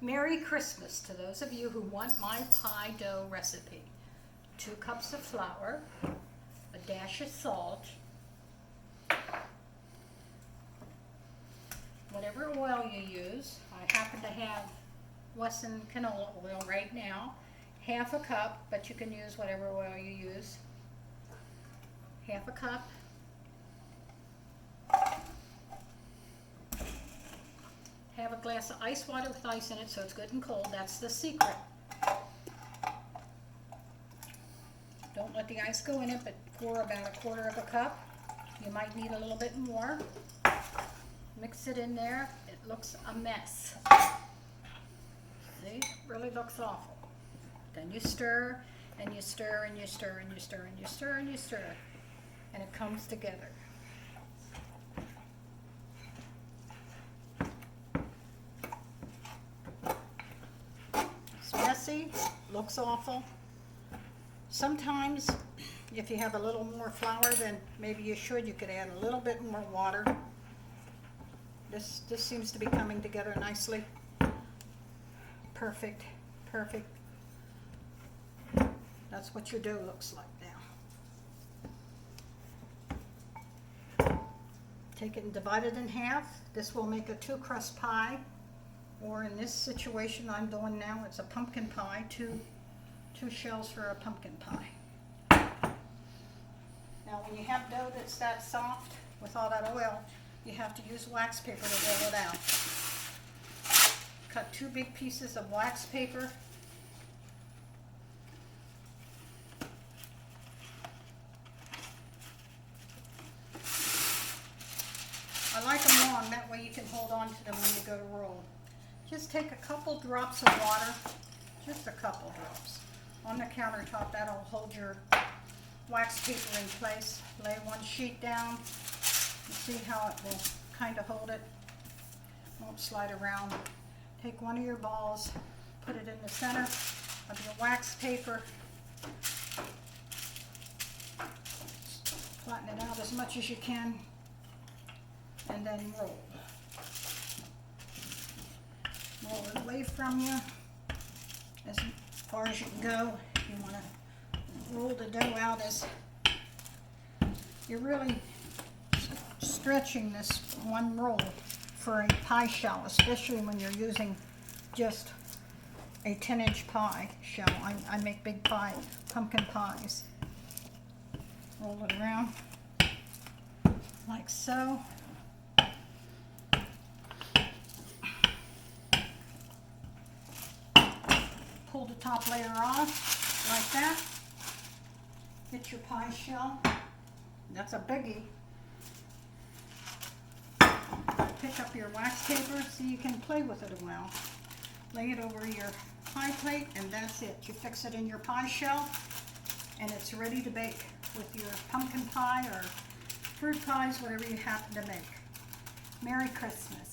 Merry Christmas to those of you who want my pie dough recipe. 2 cups of flour, a dash of salt, whatever oil you use. I happen to have Wesson canola oil right now. 1/2 cup, but you can use whatever oil you use. 1/2 cup. Have a glass of ice water with ice in it so it's good and cold. That's the secret. Don't let the ice go in it, but pour about 1/4 cup. You might need a little bit more. Mix it in there. It looks a mess. See, it really looks awful. Then you stir, and you stir, and you stir, and you stir, and you stir, and you stir, and it comes together. It's messy, looks awful. Sometimes, if you have a little more flour than maybe you should, you could add a little bit more water. This seems to be coming together nicely. Perfect, perfect. That's what your dough looks like now. Take it and divide it in half. This will make a 2-crust pie, or in this situation I'm doing now, it's a pumpkin pie, two shells for a pumpkin pie. Now when you have dough that's that soft with all that oil, you have to use wax paper to roll it out. Cut 2 big pieces of wax paper. I like them long, that way you can hold on to them when you go to roll. Just take a couple drops of water, just a couple drops, on the countertop. That'll hold your wax paper in place. Lay one sheet down. You see how it will kind of hold it. Won't slide around. Take one of your balls, put it in the center of your wax paper. Flatten it out as much as you can, and then roll. Roll it away from you as far as you can go. You want to roll the dough out as you're really stretching this one roll for a pie shell, especially when you're using just a 10-inch pie shell. I make big pumpkin pies. Roll it around like so. Pull the top layer off like that. Get your pie shell. That's a biggie. Pick up your wax paper so you can play with it a while. Lay it over your pie plate, and that's it. You fix it in your pie shell, and it's ready to bake with your pumpkin pie or fruit pies, whatever you happen to make. Merry Christmas.